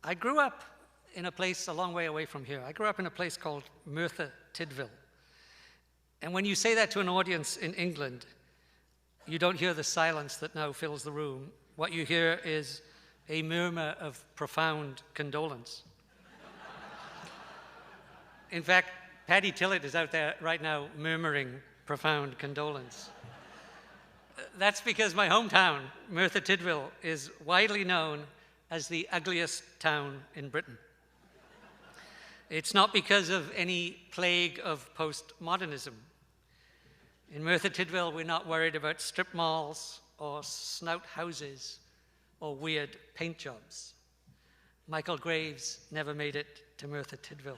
I grew up in a place a long way away from here. I grew up in a place called Merthyr Tydfil. And when you say that to an audience in England, you don't hear the silence that now fills the room. What you hear is a murmur of profound condolence. In fact, Paddy Tillett is out there right now murmuring profound condolence. That's because my hometown, Merthyr Tydfil, is widely known as the ugliest town in Britain. It's not because of any plague of postmodernism. In Merthyr Tydfil, we're not worried about strip malls or snout houses or weird paint jobs. Michael Graves never made it to Merthyr Tydfil.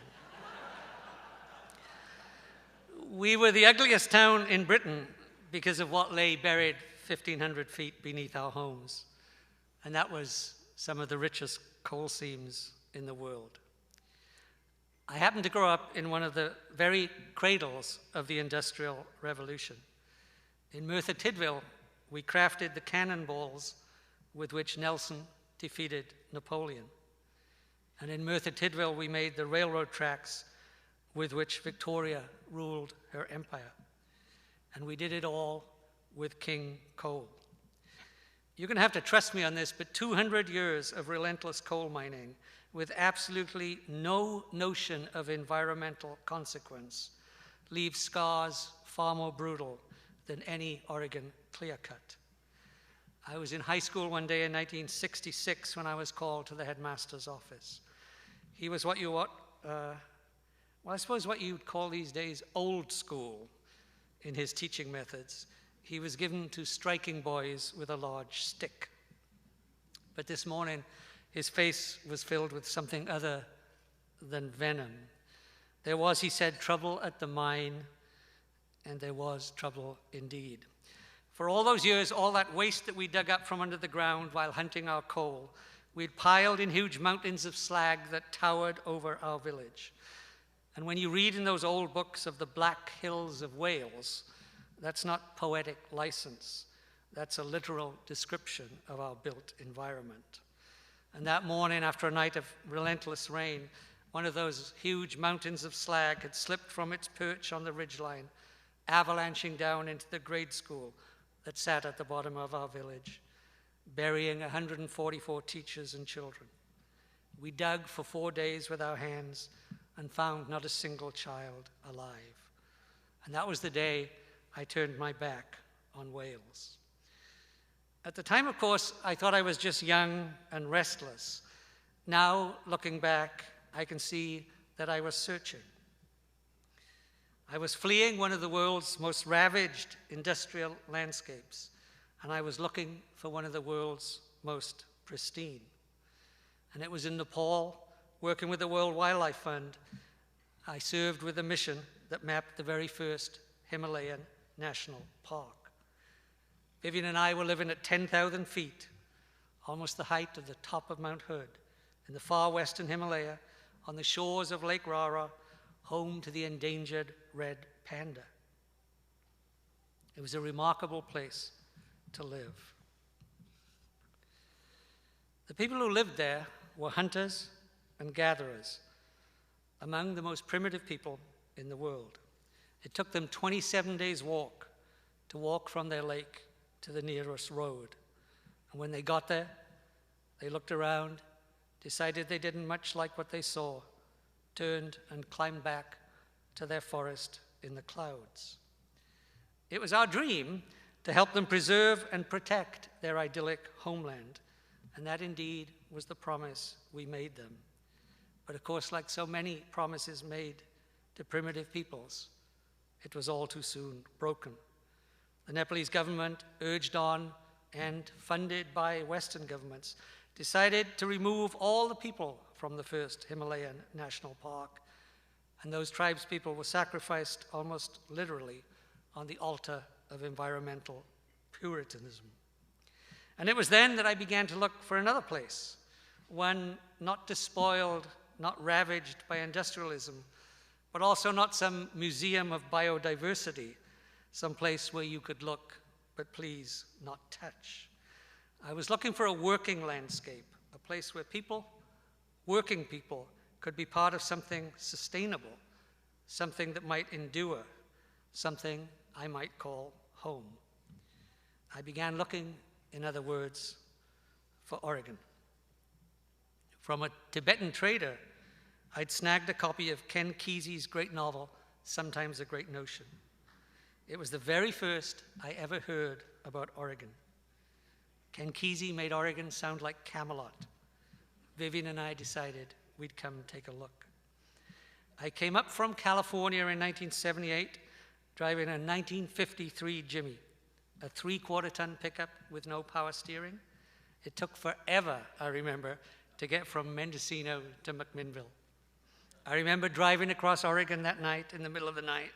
We were the ugliest town in Britain because of what lay buried 1,500 feet beneath our homes. And that was some of the richest coal seams in the world. I happened to grow up in one of the very cradles of the Industrial Revolution. In Merthyr Tydfil, we crafted the cannonballs with which Nelson defeated Napoleon. And in Merthyr Tydfil, we made the railroad tracks with which Victoria ruled her empire. And we did it all with king coal. You're going to have to trust me on this, but 200 years of relentless coal mining with absolutely no notion of environmental consequence leaves scars far more brutal than any Oregon clear cut. I was in high school one day in 1966 when I was called to the headmaster's office. He was I suppose what you'd call these days old school in his teaching methods. He was given to striking boys with a large stick. But this morning, his face was filled with something other than venom. There was, he said, trouble at the mine, and there was trouble indeed. For all those years, all that waste that we dug up from under the ground while hunting our coal, we'd piled in huge mountains of slag that towered over our village. And when you read in those old books of the Black Hills of Wales, that's not poetic license. That's a literal description of our built environment. And that morning, after a night of relentless rain, one of those huge mountains of slag had slipped from its perch on the ridgeline, avalanching down into the grade school that sat at the bottom of our village, burying 144 teachers and children. We dug for 4 days with our hands and found not a single child alive. And that was the day I turned my back on Wales. At the time, of course, I thought I was just young and restless. Now, looking back, I can see that I was searching. I was fleeing one of the world's most ravaged industrial landscapes, and I was looking for one of the world's most pristine. And it was in Nepal, working with the World Wildlife Fund, I served with a mission that mapped the very first Himalayan National Park. Vivian and I were living at 10,000 feet, almost the height of the top of Mount Hood, in the far western Himalaya, on the shores of Lake Rara, home to the endangered red panda. It was a remarkable place to live. The people who lived there were hunters and gatherers, among the most primitive people in the world. It took them 27 days' walk to walk from their lake to the nearest road. And when they got there, they looked around, decided they didn't much like what they saw, turned and climbed back to their forest in the clouds. It was our dream to help them preserve and protect their idyllic homeland, and that indeed was the promise we made them. But of course, like so many promises made to primitive peoples, it was all too soon broken. The Nepalese government, urged on and funded by Western governments, decided to remove all the people from the first Himalayan National Park, and those tribespeople were sacrificed almost literally on the altar of environmental puritanism. And it was then that I began to look for another place, one not despoiled, not ravaged by industrialism, but also not some museum of biodiversity, some place where you could look, but please not touch. I was looking for a working landscape, a place where people working people could be part of something sustainable, something that might endure, something I might call home. I began looking, in other words, for Oregon. From a Tibetan trader, I'd snagged a copy of Ken Kesey's great novel, Sometimes a Great Notion. It was the very first I ever heard about Oregon. Ken Kesey made Oregon sound like Camelot. Vivian and I decided we'd come take a look. I came up from California in 1978, driving a 1953 Jimmy, a 3/4-ton pickup with no power steering. It took forever, I remember, to get from Mendocino to McMinnville. I remember driving across Oregon that night, in the middle of the night,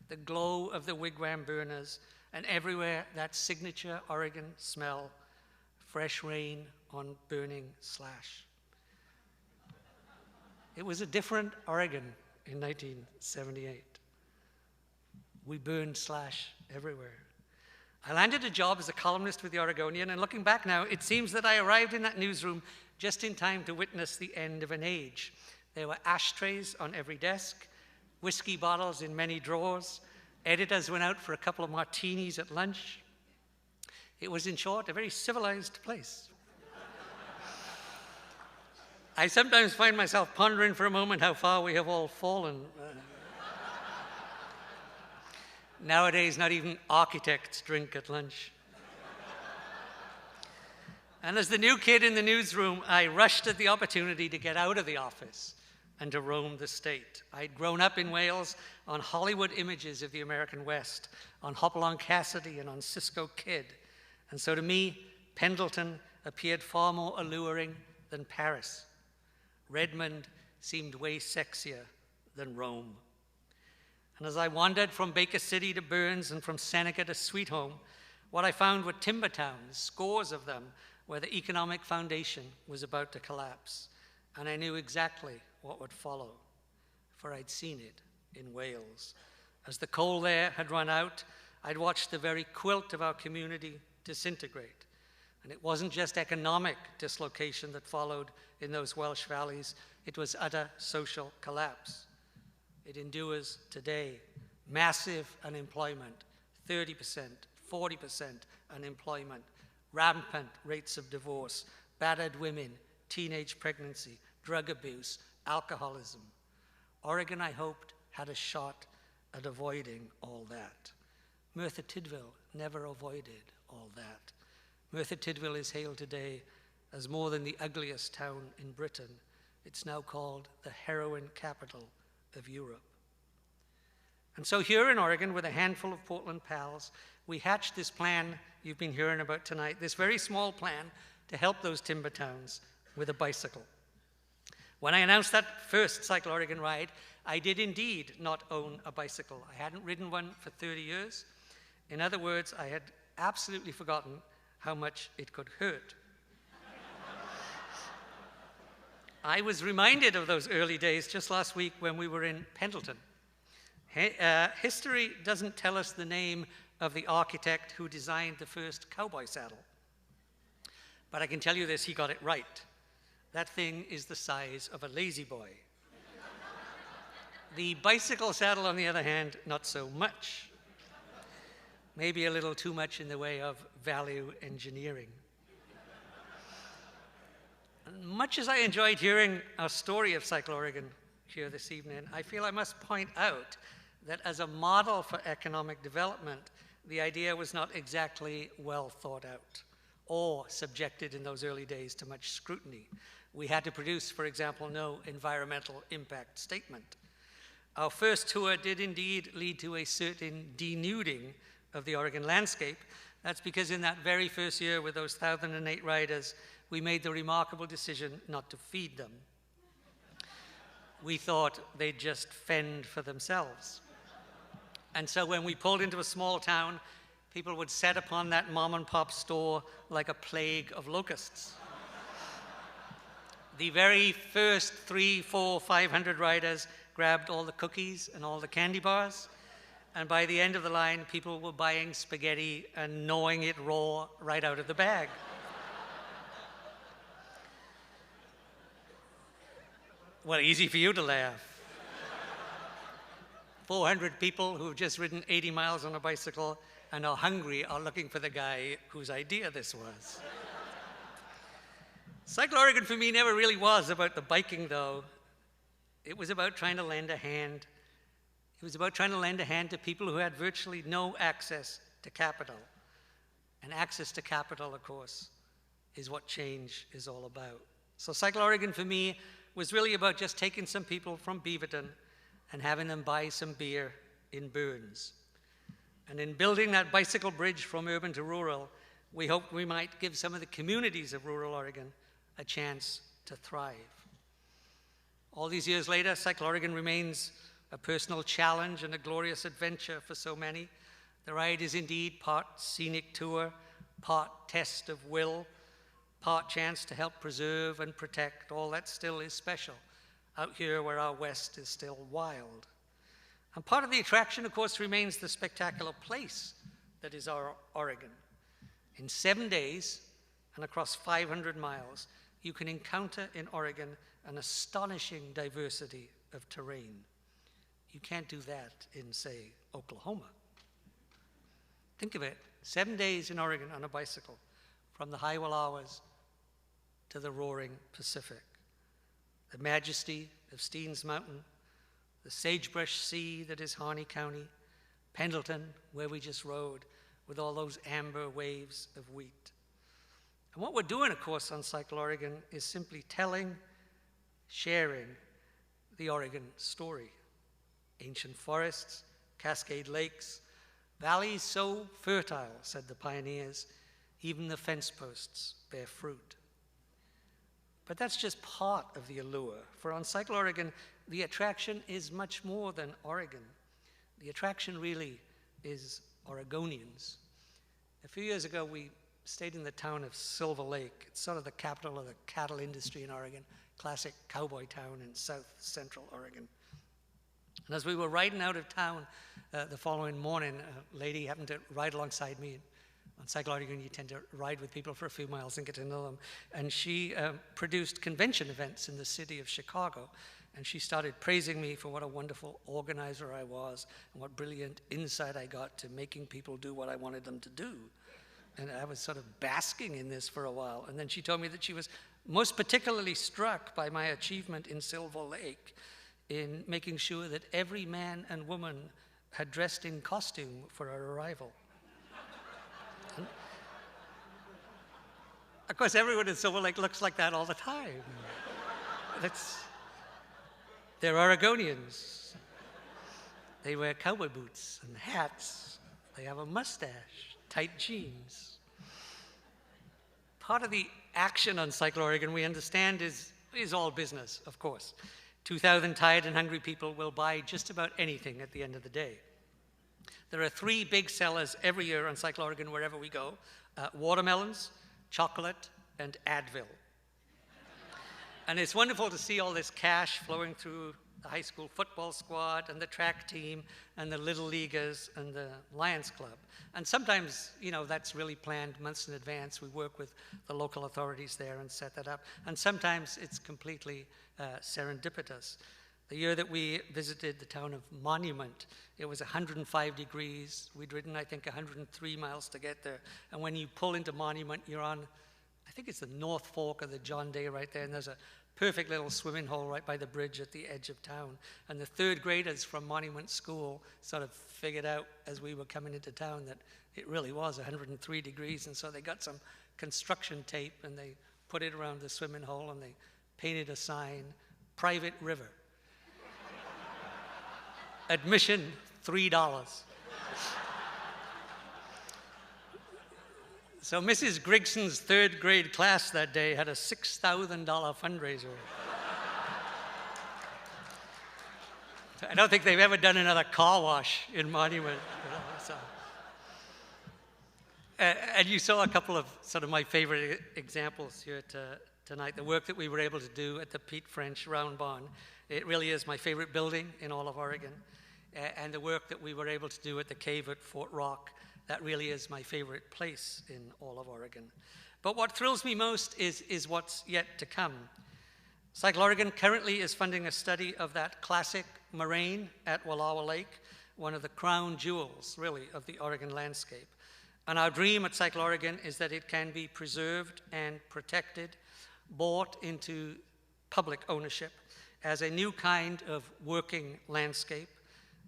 the glow of the wigwam burners, and everywhere that signature Oregon smell, fresh rain on burning slash. It was a different Oregon in 1978. We burned slash everywhere. I landed a job as a columnist with the Oregonian, and looking back now, it seems that I arrived in that newsroom just in time to witness the end of an age. There were ashtrays on every desk, whiskey bottles in many drawers. Editors went out for a couple of martinis at lunch. It was, in short, a very civilized place. I sometimes find myself pondering for a moment how far we have all fallen. Nowadays, not even architects drink at lunch. And as the new kid in the newsroom, I rushed at the opportunity to get out of the office and to roam the state. I'd grown up in Wales on Hollywood images of the American West, on Hopalong Cassidy and on Cisco Kid. And so to me, Pendleton appeared far more alluring than Paris. Redmond seemed way sexier than Rome. And as I wandered from Baker City to Burns and from Seneca to Sweet Home, what I found were timber towns, scores of them, where the economic foundation was about to collapse. And I knew exactly what would follow, for I'd seen it in Wales. As the coal there had run out, I'd watched the very quilt of our community disintegrate. And it wasn't just economic dislocation that followed in those Welsh valleys, it was utter social collapse. It endures today. Massive unemployment, 30%, 40% unemployment, rampant rates of divorce, battered women, teenage pregnancy, drug abuse, alcoholism. Oregon, I hoped, had a shot at avoiding all that. Merthyr Tydfil never avoided all that. Merthyr Tydfil is hailed today as more than the ugliest town in Britain. It's now called the heroin capital of Europe. And so here in Oregon, with a handful of Portland pals, we hatched this plan you've been hearing about tonight, this very small plan to help those timber towns with a bicycle. When I announced that first Cycle Oregon ride, I did indeed not own a bicycle. I hadn't ridden one for 30 years. In other words, I had absolutely forgotten how much it could hurt. I was reminded of those early days just last week when we were in Pendleton. History doesn't tell us the name of the architect who designed the first cowboy saddle. But I can tell you this, he got it right. That thing is the size of a lazy boy. The bicycle saddle, on the other hand, not so much. Maybe a little too much in the way of value engineering. Much as I enjoyed hearing our story of Cycle Oregon here this evening, I feel I must point out that as a model for economic development, the idea was not exactly well thought out or subjected in those early days to much scrutiny. We had to produce, for example, no environmental impact statement. Our first tour did indeed lead to a certain denuding of the Oregon landscape. That's because in that very first year with those 1,008 riders, we made the remarkable decision not to feed them. We thought they'd just fend for themselves. And so when we pulled into a small town, people would set upon that mom and pop store like a plague of locusts. The very first 300, 400, 500 riders grabbed all the cookies and all the candy bars. And by the end of the line, people were buying spaghetti and gnawing it raw right out of the bag. Well, easy for you to laugh. 400 people who've just ridden 80 miles on a bicycle and are hungry are looking for the guy whose idea this was. Cycle Oregon for me never really was about the biking, though. It was about trying to lend a hand. It was about trying to lend a hand to people who had virtually no access to capital. And access to capital, of course, is what change is all about. So Cycle Oregon for me was really about just taking some people from Beaverton and having them buy some beer in Burns. And in building that bicycle bridge from urban to rural, we hoped we might give some of the communities of rural Oregon a chance to thrive. All these years later, Cycle Oregon remains a personal challenge and a glorious adventure for so many. The ride is indeed part scenic tour, part test of will, part chance to help preserve and protect all that still is special out here where our West is still wild. And part of the attraction, of course, remains the spectacular place that is our Oregon. In 7 days and across 500 miles, you can encounter in Oregon an astonishing diversity of terrain. You can't do that in, say, Oklahoma. Think of it, 7 days in Oregon on a bicycle, from the high Wallowas to the roaring Pacific. The majesty of Steens Mountain, the sagebrush sea that is Harney County, Pendleton, where we just rode, with all those amber waves of wheat. And what we're doing, of course, on Cycle Oregon is simply telling, sharing the Oregon story. Ancient forests, Cascade lakes, valleys so fertile, said the pioneers, even the fence posts bear fruit. But that's just part of the allure. For on Cycle Oregon, the attraction is much more than Oregon. The attraction really is Oregonians. A few years ago, we stayed in the town of Silver Lake. It's sort of the capital of the cattle industry in Oregon, classic cowboy town in south central Oregon. And as we were riding out of town the following morning, a lady happened to ride alongside me. On Cycle Oregon, you tend to ride with people for a few miles and get to know them. And she produced convention events in the city of Chicago. And she started praising me for what a wonderful organizer I was and what brilliant insight I got to making people do what I wanted them to do. And I was sort of basking in this for a while. And then she told me that she was most particularly struck by my achievement in Silver Lake in making sure that every man and woman had dressed in costume for our arrival. Of course, everyone in Silver Lake looks like that all the time. They're Oregonians. They wear cowboy boots and hats. They have a mustache, tight jeans. Part of the action on Cycle Oregon, we understand, is all business, of course. 2,000 tired and hungry people will buy just about anything at the end of the day. There are 3 big sellers every year on Cycle Oregon wherever we go, watermelons, chocolate, and Advil. And it's wonderful to see all this cash flowing through the high school football squad and the track team and the Little Leaguers and the Lions Club. And sometimes, you know, that's really planned months in advance. We work with the local authorities there and set that up. And sometimes it's completely serendipitous. The year that we visited the town of Monument, it was 105 degrees. We'd ridden, I think, 103 miles to get there. And when you pull into Monument, you're on, I think it's the North Fork of the John Day right there, and there's a perfect little swimming hole right by the bridge at the edge of town. And the 3rd graders from Monument School sort of figured out as we were coming into town that it really was 103 degrees, and so they got some construction tape and they put it around the swimming hole and they painted a sign, Private River. Admission, $3. So Mrs. Grigson's 3rd grade class that day had a $6,000 fundraiser. I don't think they've ever done another car wash in Monument. You know, so. And you saw a couple of sort of my favorite examples here tonight. The work that we were able to do at the Pete French Round Barn. It really is my favorite building in all of Oregon. And the work that we were able to do at the cave at Fort Rock, that really is my favorite place in all of Oregon. But what thrills me most is what's yet to come. Cycle Oregon currently is funding a study of that classic moraine at Wallowa Lake, one of the crown jewels, really, of the Oregon landscape. And our dream at Cycle Oregon is that it can be preserved and protected, brought into public ownership as a new kind of working landscape,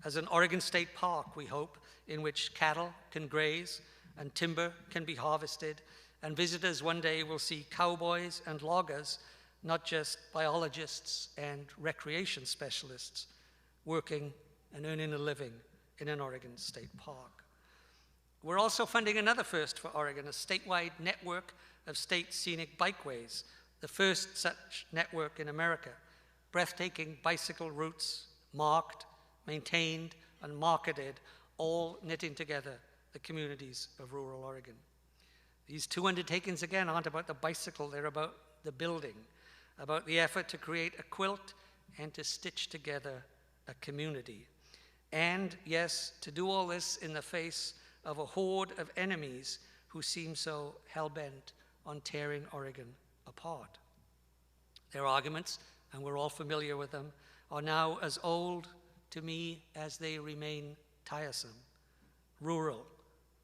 as an Oregon State Park, we hope, in which cattle can graze and timber can be harvested, and visitors one day will see cowboys and loggers, not just biologists and recreation specialists, working and earning a living in an Oregon State Park. We're also funding another first for Oregon, a statewide network of state scenic bikeways, the first such network in America. Breathtaking bicycle routes, marked, maintained, and marketed, all knitting together the communities of rural Oregon. These two undertakings, again, aren't about the bicycle, they're about the building, about the effort to create a quilt and to stitch together a community. And, yes, to do all this in the face of a horde of enemies who seem so hell-bent on tearing Oregon apart. Their arguments, and we're all familiar with them, are now as old to me as they remain tiresome. Rural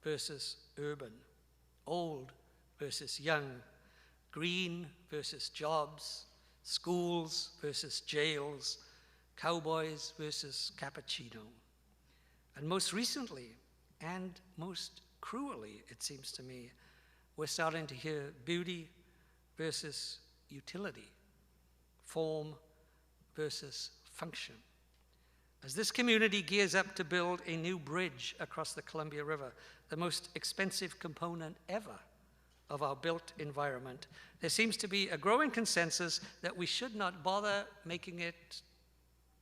versus urban, old versus young, green versus jobs, schools versus jails, cowboys versus cappuccino. And most recently, and most cruelly, it seems to me, we're starting to hear beauty versus utility, form versus function. As this community gears up to build a new bridge across the Columbia River, the most expensive component ever of our built environment, there seems to be a growing consensus that we should not bother making it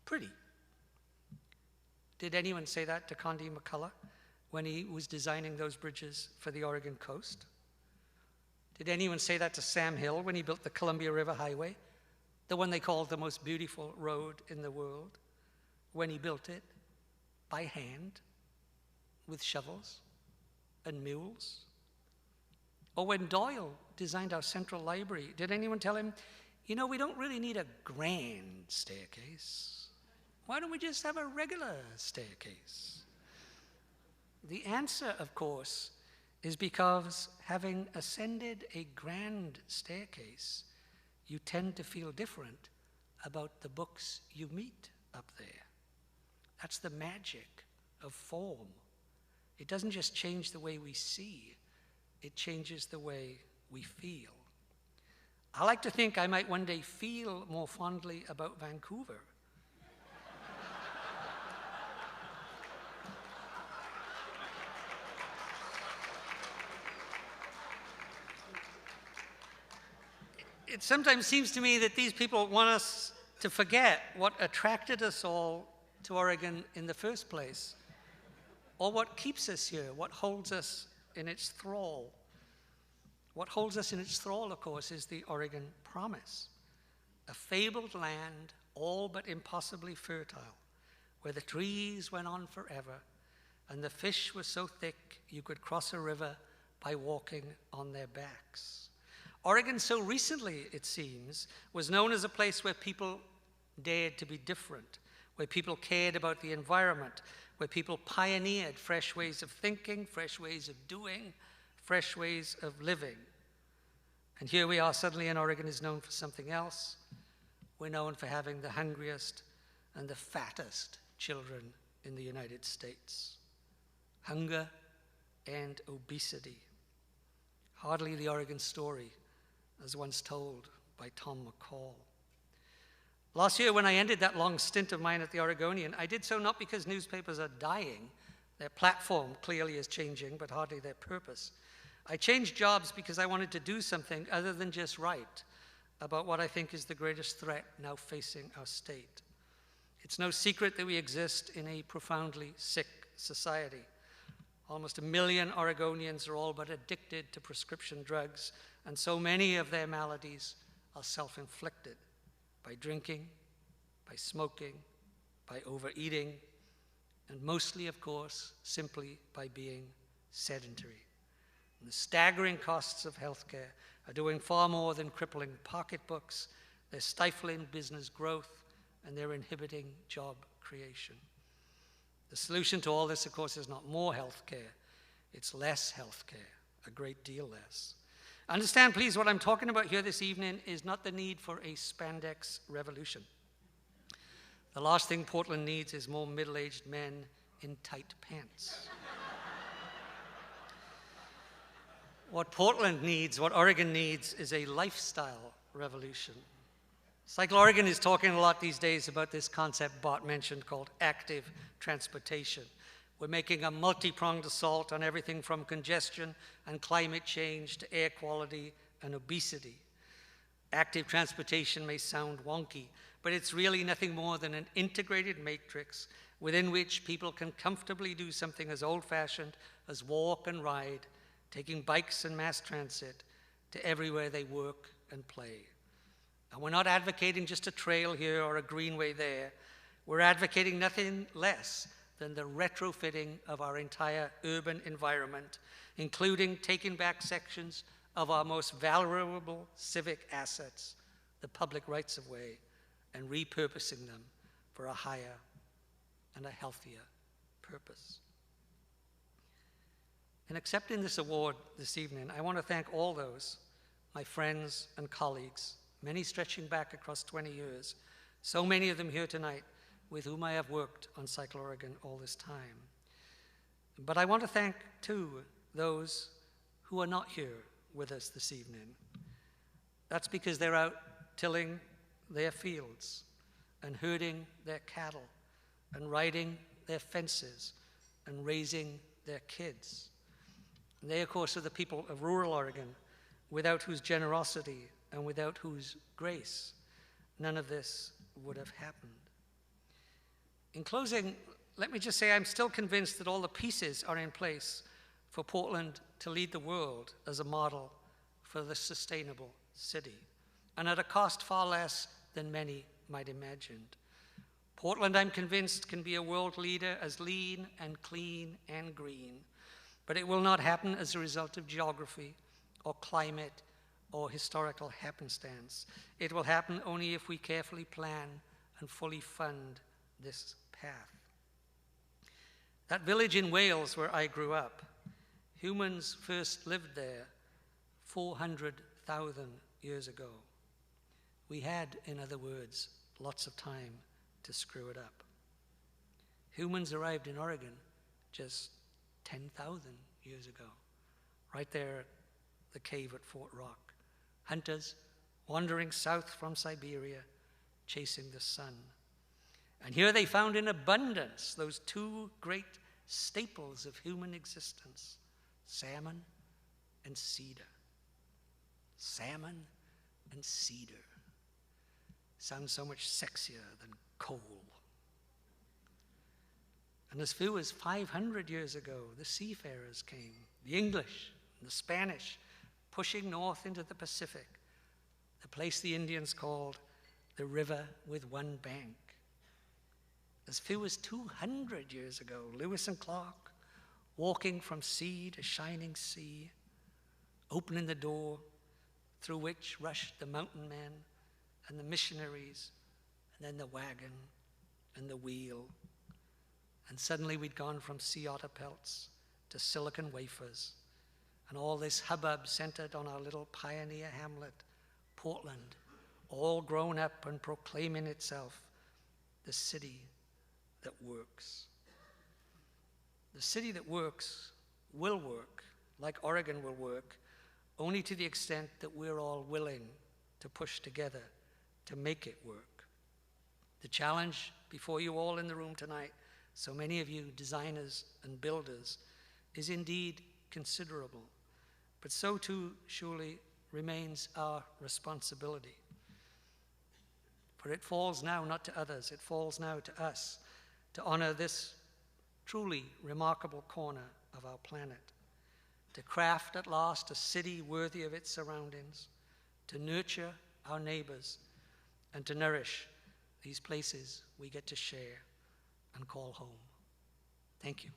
pretty. Did anyone say that to Condi McCullough when he was designing those bridges for the Oregon coast? Did anyone say that to Sam Hill when he built the Columbia River Highway, the one they called the most beautiful road in the world, when he built it by hand with shovels and mules? Or when Doyle designed our central library, did anyone tell him, you know, we don't really need a grand staircase. Why don't we just have a regular staircase? The answer, of course, is because having ascended a grand staircase, you tend to feel different about the books you meet up there. That's the magic of form. It doesn't just change the way we see, it changes the way we feel. I like to think I might one day feel more fondly about Vancouver. It sometimes seems to me that these people want us to forget what attracted us all to Oregon in the first place, or what keeps us here, what holds us in its thrall. What holds us in its thrall, of course, is the Oregon Promise, a fabled land all but impossibly fertile, where the trees went on forever, and the fish were so thick you could cross a river by walking on their backs. Oregon, so recently, it seems, was known as a place where people dared to be different, where people cared about the environment, where people pioneered fresh ways of thinking, fresh ways of doing, fresh ways of living. And here we are, suddenly, and Oregon is known for something else. We're known for having the hungriest and the fattest children in the United States. Hunger and obesity. Hardly the Oregon story, as once told by Tom McCall. Last year, when I ended that long stint of mine at the Oregonian, I did so not because newspapers are dying. Their platform clearly is changing, but hardly their purpose. I changed jobs because I wanted to do something other than just write about what I think is the greatest threat now facing our state. It's no secret that we exist in a profoundly sick society. Almost 1 million Oregonians are all but addicted to prescription drugs, and so many of their maladies are self-inflicted by drinking, by smoking, by overeating, and mostly, of course, simply by being sedentary. And the staggering costs of healthcare are doing far more than crippling pocketbooks. They're stifling business growth, and they're inhibiting job creation. The solution to all this, of course, is not more healthcare. It's less healthcare, a great deal less. Understand, please, what I'm talking about here this evening is not the need for a spandex revolution. The last thing Portland needs is more middle-aged men in tight pants. What Portland needs, what Oregon needs, is a lifestyle revolution. Cycle Oregon is talking a lot these days about this concept Bart mentioned called active transportation. We're making a multi-pronged assault on everything from congestion and climate change to air quality and obesity. Active transportation may sound wonky, but it's really nothing more than an integrated matrix within which people can comfortably do something as old-fashioned as walk and ride, taking bikes and mass transit to everywhere they work and play. And we're not advocating just a trail here or a greenway there. We're advocating nothing less than the retrofitting of our entire urban environment, including taking back sections of our most valuable civic assets, the public rights-of-way, and repurposing them for a higher and a healthier purpose. In accepting this award this evening, I want to thank all those, my friends and colleagues, many stretching back across 20 years, so many of them here tonight, with whom I have worked on Cycle Oregon all this time. But I want to thank, too, those who are not here with us this evening. That's because they're out tilling their fields and herding their cattle and riding their fences and raising their kids. And they, of course, are the people of rural Oregon, without whose generosity and without whose grace none of this would have happened. In closing, let me just say I'm still convinced that all the pieces are in place for Portland to lead the world as a model for the sustainable city, and at a cost far less than many might imagine. Portland, I'm convinced, can be a world leader as lean and clean and green, but it will not happen as a result of geography or climate or historical happenstance. It will happen only if we carefully plan and fully fund this path. That village in Wales where I grew up, humans first lived there 400,000 years ago. We had, in other words, lots of time to screw it up. Humans arrived in Oregon just 10,000 years ago, right there at the cave at Fort Rock. Hunters wandering south from Siberia, chasing the sun. And here they found in abundance those two great staples of human existence, salmon and cedar. Salmon and cedar. Sounds so much sexier than coal. And as few as 500 years ago, the seafarers came, the English and the Spanish, pushing north into the Pacific, the place the Indians called the river with one bank. As few as 200 years ago, Lewis and Clark, walking from sea to shining sea, opening the door through which rushed the mountain men and the missionaries, and then the wagon and the wheel. And suddenly we'd gone from sea otter pelts to silicon wafers, and all this hubbub centered on our little pioneer hamlet, Portland, all grown up and proclaiming itself the city that works. The city that works will work, like Oregon will work, only to the extent that we're all willing to push together to make it work. The challenge before you all in the room tonight, so many of you designers and builders, is indeed considerable, but so too surely remains our responsibility. For it falls now not to others, it falls now to us to honor this truly remarkable corner of our planet, to craft at last a city worthy of its surroundings, to nurture our neighbors, and to nourish these places we get to share and call home. Thank you.